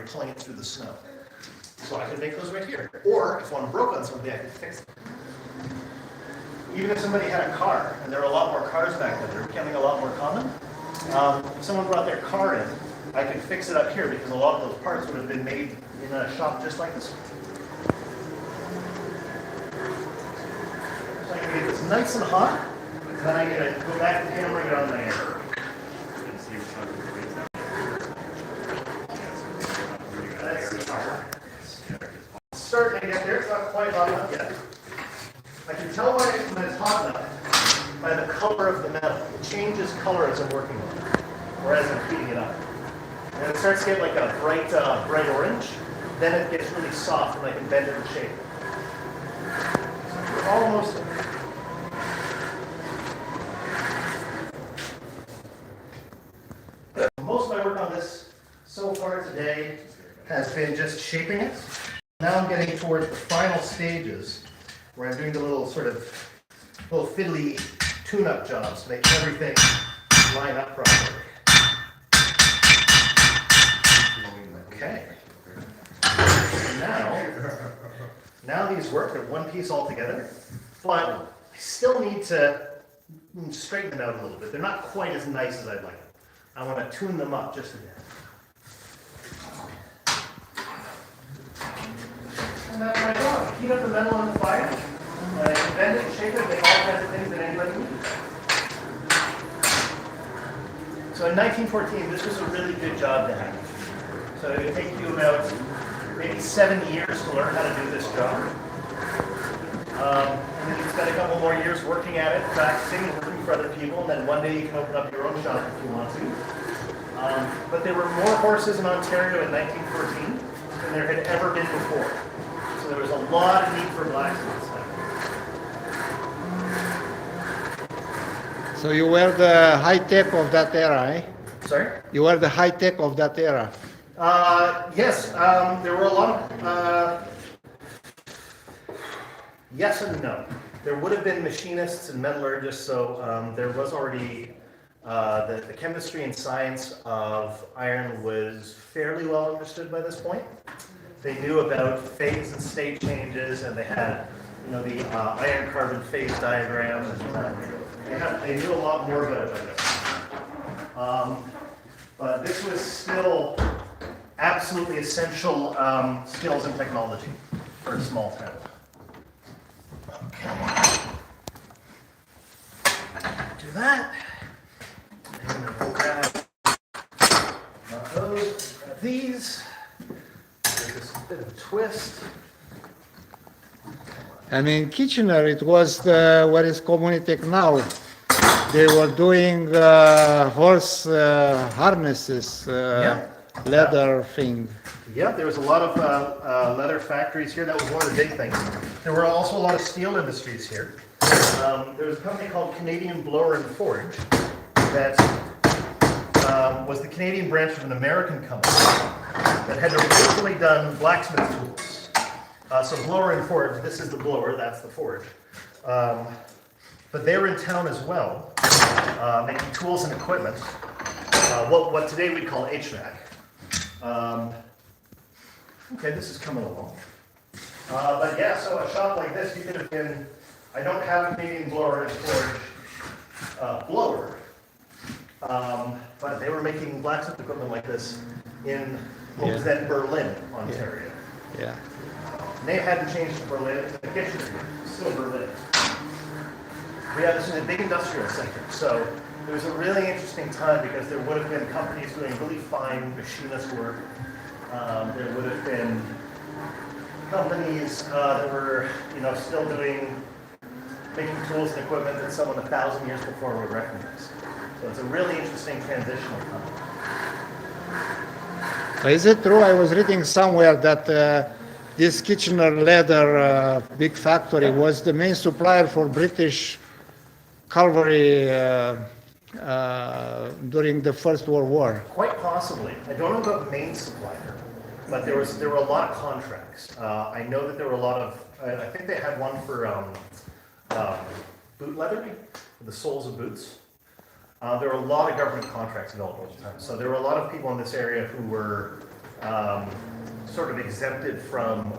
pulling it through the snow. So I could make those right here. Or if one broke on something, I could fix it. Even if somebody had a car, and there were a lot more cars back then, they're becoming a lot more common. If someone brought their car in, I could fix it up here because a lot of those parts would have been made in a shop just like this one. So I can get this nice and hot, then I get to go back to the camera and get on my air. Starting to get there, it's not quite hot enough yet. I can tell when it's hot enough by the color of the metal. It changes color as I'm working on it, or as I'm heating it up. And it starts to get like a bright orange, then it gets really soft and I can bend it and shape it. So we're almost there. Most of my work on this so far today has been just shaping it. Now I'm getting towards the final stages where I'm doing the little fiddly tune-up jobs to make everything line up properly. Okay. Now these work. They're one piece all together, but I still need to straighten them out a little bit. They're not quite as nice as I'd like them. I want to tune them up just a bit. And that's my job. Heat up the metal on the fire, bend it and shape it, make all kinds of things that anybody needs. So in 1914, this was a really good job to have. So it would take you about maybe 7 years to learn how to do this job. And then you spend a couple more years working at it, practicing, working for other people, and then one day you can open up your own shop if you want to. But there were more horses in Ontario in 1914 than there had ever been before. So there was a lot of need for blacksmiths. So you were the high tech of that era, eh? Sorry? You were the high tech of that era. Yes, there were a lot of, yes and no. There would have been machinists and metallurgists, so there was already, the chemistry and science of iron was fairly well understood by this point. They knew about phase and state changes, and they had, the iron carbon phase diagram, and they knew a lot more about it by this point. But this was still absolutely essential skills and technology for a small town. Okay. Do that. And we'll grab those, grab these. Give this a bit of a twist. And in Kitchener, it was what is Communitech now. They were doing horse harnesses, leather thing. Yeah, there was a lot of leather factories here. That was one of the big things. There were also a lot of steel industries here. There was a company called Canadian Blower and Forge that was the Canadian branch of an American company that had originally done blacksmith tools. So blower and forge, this is the blower, that's the forge. But they were in town as well, making tools and equipment, what today we'd call HVAC. Okay, this is coming along. But yeah, so a shop like this, you could have been, I don't have a Canadian blower and forge blower, but they were making blacksmith equipment like this in what was then Berlin, Ontario. Yeah. And they hadn't changed to Berlin, the kitchen is still Berlin. We have this in a big industrial center, so it was a really interesting time because there would have been companies doing really fine machinist work. There would have been companies that were, still making tools and equipment that someone 1,000 years before would recognize. So it's a really interesting transitional time. Is it true? I was reading somewhere that this Kitchener leather big factory was the main supplier for British cavalry during the First World War. Quite possibly. I don't know about main supplier, but there were a lot of contracts. I know that there were a lot of. I think they had one for boot leather, the soles of boots. There were a lot of government contracts available at the time, so there were a lot of people in this area who were sort of exempted from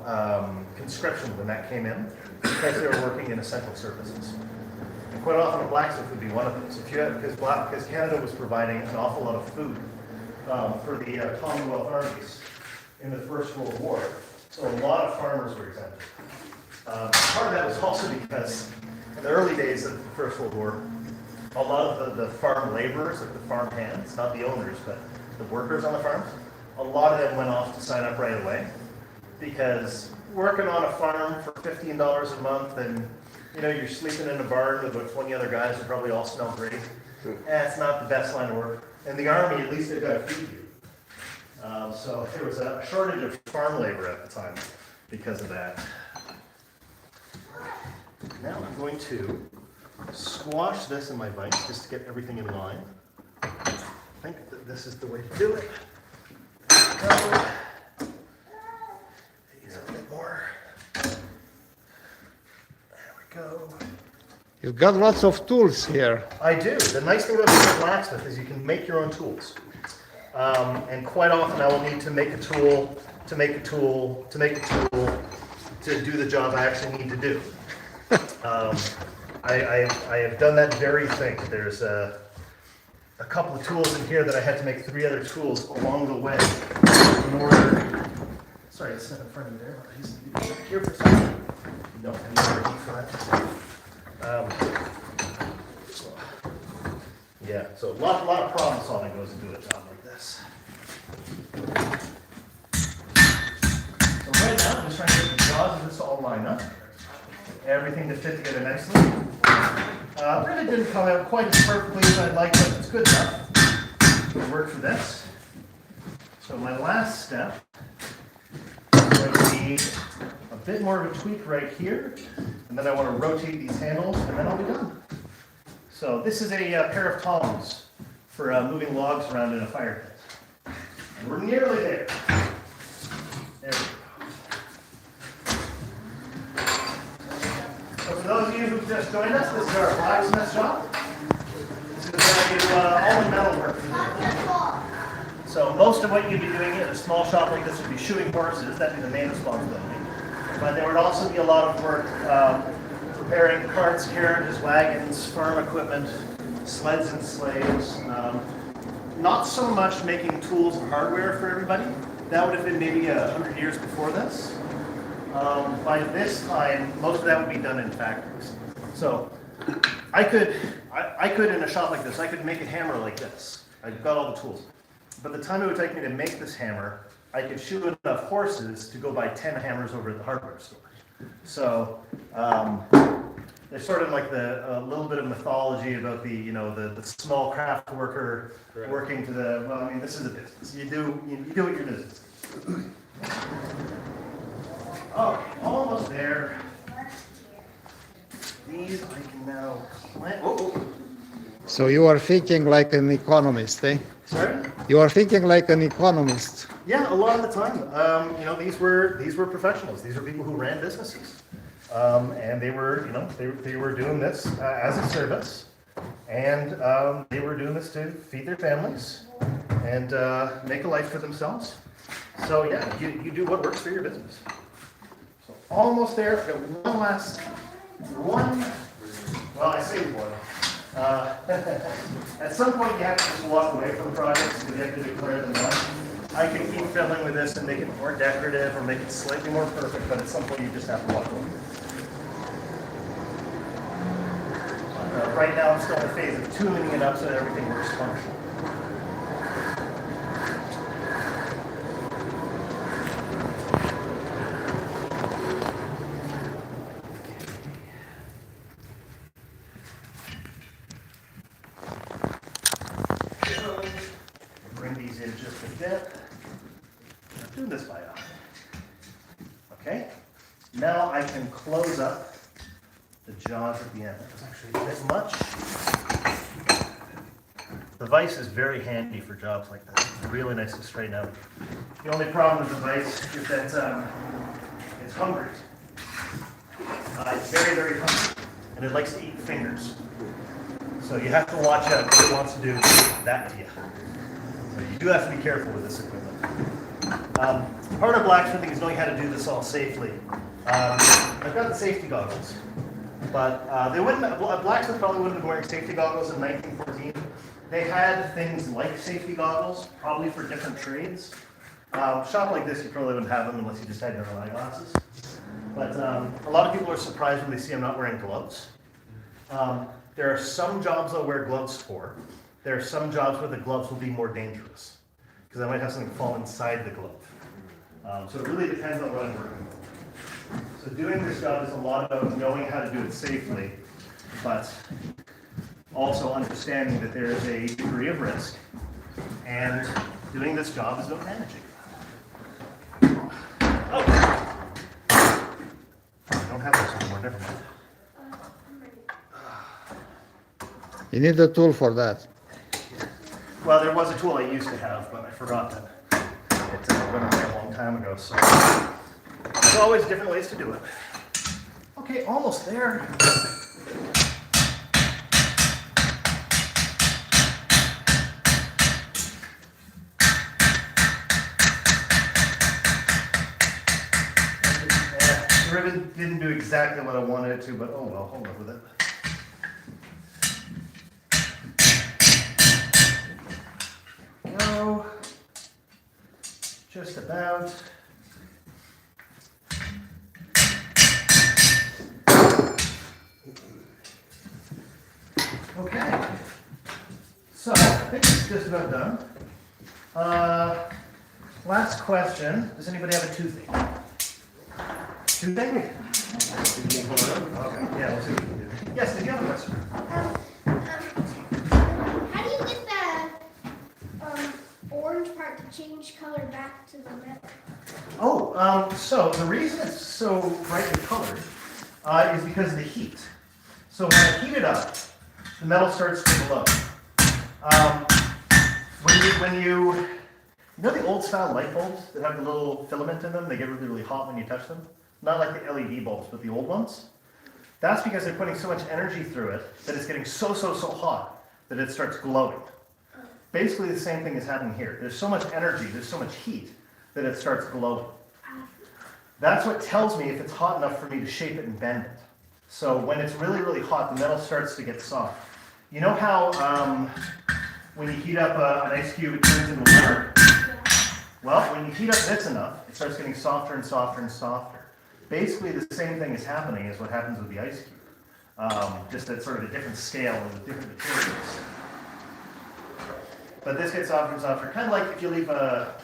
conscription when that came in, because they were working in essential services. And quite often a blacksmith would be one of those. If you had, because Canada was providing an awful lot of food for the Commonwealth armies in the First World War, so a lot of farmers were exempted. Part of that was also because in the early days of the First World War, a lot of the farm laborers, like the farm hands, not the owners, but the workers on the farms, a lot of them went off to sign up right away, because working on a farm for $15 a month and you're sleeping in a barn with about 20 other guys who probably all smell great, it's not the best line of work. In the Army, at least they've got to feed you. So there was a shortage of farm labor at the time because of that. Now I'm going to squash this in my vise just to get everything in line. I think that this is the way to do it. Use a bit more. There we go. You got lots of tools here. I do. The nice thing about being a blacksmith is you can make your own tools. And quite often I will need to make a tool, to make a tool, to make a tool, to do the job I actually need to do. I have done that very thing. There's a couple of tools in here that I had to make 3 other tools along the way in order. Sorry, it's not in front of me there. He's here for a second. No, I need more heat for that. Yeah, so a lot of problem solving goes into a job like this. So right now, I'm just trying to get the jaws of this all lined up. Everything to fit together nicely. Really didn't come out quite as perfectly as I'd like, but it's good enough. It'll work for this. So my last step is going to be a bit more of a tweak right here, and then I want to rotate these handles, and then I'll be done. So this is a pair of tongs for moving logs around in a fire pit. And we're nearly there. There we go. So for those of you who've just joined us, this is our blacksmith shop. This is where we do all the metal work. So most of what you'd be doing in a small shop like this would be shoeing horses. That'd be the main responsibility. But there would also be a lot of work preparing carts, carriages, wagons, farm equipment, sleds and sleighs. Not so much making tools and hardware for everybody. That would have been maybe 100 years before this. By this time, most of that would be done in factories. So I could in a shop like this, I could make a hammer like this. I've got all the tools. But the time it would take me to make this hammer, I could shoe enough horses to go buy 10 hammers over at the hardware store. So there's sort of like a little bit of mythology about the small craft worker working to the, well, I mean, this is a business. You do what your business is. Oh, almost there. These I can now plant. Oh. So you are thinking like an economist, eh? Sorry? You are thinking like an economist. Yeah, a lot of the time. These were professionals. These were people who ran businesses, and they were they were doing this as a service, and they were doing this to feed their families and make a life for themselves. So yeah, you do what works for your business. So almost there. I've got one last one. Well, I say one. At some point you have to just walk away from projects because you have to declare them done. I can keep fiddling with this and make it more decorative or make it slightly more perfect, but at some point you just have to walk away. Right now I'm still in the phase of tuning it up so that everything works functional. Bring these in just a bit. I'm doing this by eye. Okay. Now I can close up the jaws at the end. That was actually a bit much. The vise is very handy for jobs like this. It's really nice to straighten out. The only problem with the vise is that it's hungry. It's very, very hungry, and it likes to eat fingers. So you have to watch out if it wants to do that to you. So you do have to be careful with this equipment. Part of blacksmithing is knowing how to do this all safely. I've got the safety goggles, but they wouldn't. A blacksmith probably wouldn't have been wearing safety goggles in 1914. They had things like safety goggles, probably for different trades. Shop like this, you probably wouldn't have them unless you just had your own eyeglasses. But a lot of people are surprised when they see I'm not wearing gloves. There are some jobs I'll wear gloves for. There are some jobs where the gloves will be more dangerous because I might have something fall inside the glove. So it really depends on what I'm working with. So doing this job is a lot about knowing how to do it safely, but also understanding that there is a degree of risk, and doing this job is about managing. Oh! I don't have this anymore, never mind. You need a tool for that. Well, there was a tool I used to have, but I forgot that it went away a long time ago, so there's always different ways to do it. Okay, almost there. The ribbon didn't do exactly what I wanted it to, but oh well, hold up with it. Go. Just about. Okay. So, I think it's just about done. Last question. Does anybody have a toothache? Toothache? Okay, yeah, we'll see what we can do. Yes, did you have a question? How do you get the orange part to change color back to the metal? Oh, so the reason it's so brightly colored is because of the heat. So when I heat it up, the metal starts to glow. When you know the old style light bulbs that have the little filament in them, they get really, really hot when you touch them? Not like the LED bulbs, but the old ones. That's because they're putting so much energy through it that it's getting so hot that it starts glowing. Basically the same thing is happening here. There's so much energy, there's so much heat that it starts glowing. That's what tells me if it's hot enough for me to shape it and bend it. So when it's really, really hot, the metal starts to get soft. You know how when you heat up an ice cube, it turns into water? Well, when you heat up this enough, it starts getting softer and softer and softer. Basically, the same thing is happening as what happens with the ice cube, just at sort of a different scale and with different materials. But this gets softer and softer, kind of like if you leave a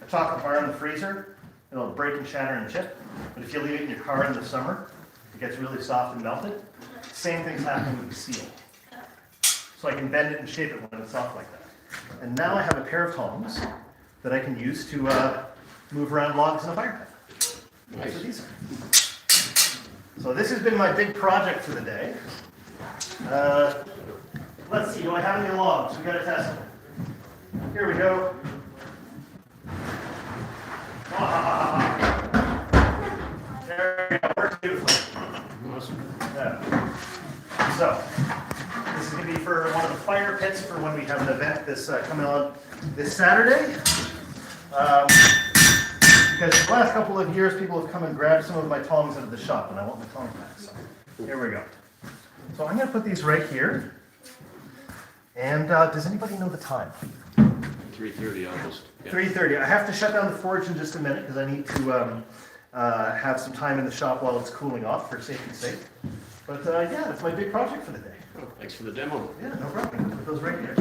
chocolate bar in the freezer, it'll break and shatter and chip. But if you leave it in your car in the summer, it gets really soft and melted. Same thing's happening with the steel. So I can bend it and shape it when it's soft like that. And now I have a pair of tongs that I can use to move around logs in a fire pit. That's what these are. So this has been my big project for the day. Let's see, do I have any logs? We gotta test them. Here we go. There we go, works beautifully. Yeah. So, this is going to be for one of the fire pits for when we have an event this coming on this Saturday. Because the last couple of years, people have come and grabbed some of my tongs out of the shop, and I want my tongs back. So, here we go. So I'm going to put these right here. And does anybody know the time? 3:30 almost. Yeah. 3:30. I have to shut down the forge in just a minute because I need to have some time in the shop while it's cooling off for safety's sake. But yeah, that's my big project for the day. Oh, thanks for the demo. Yeah, no problem. Put those right here.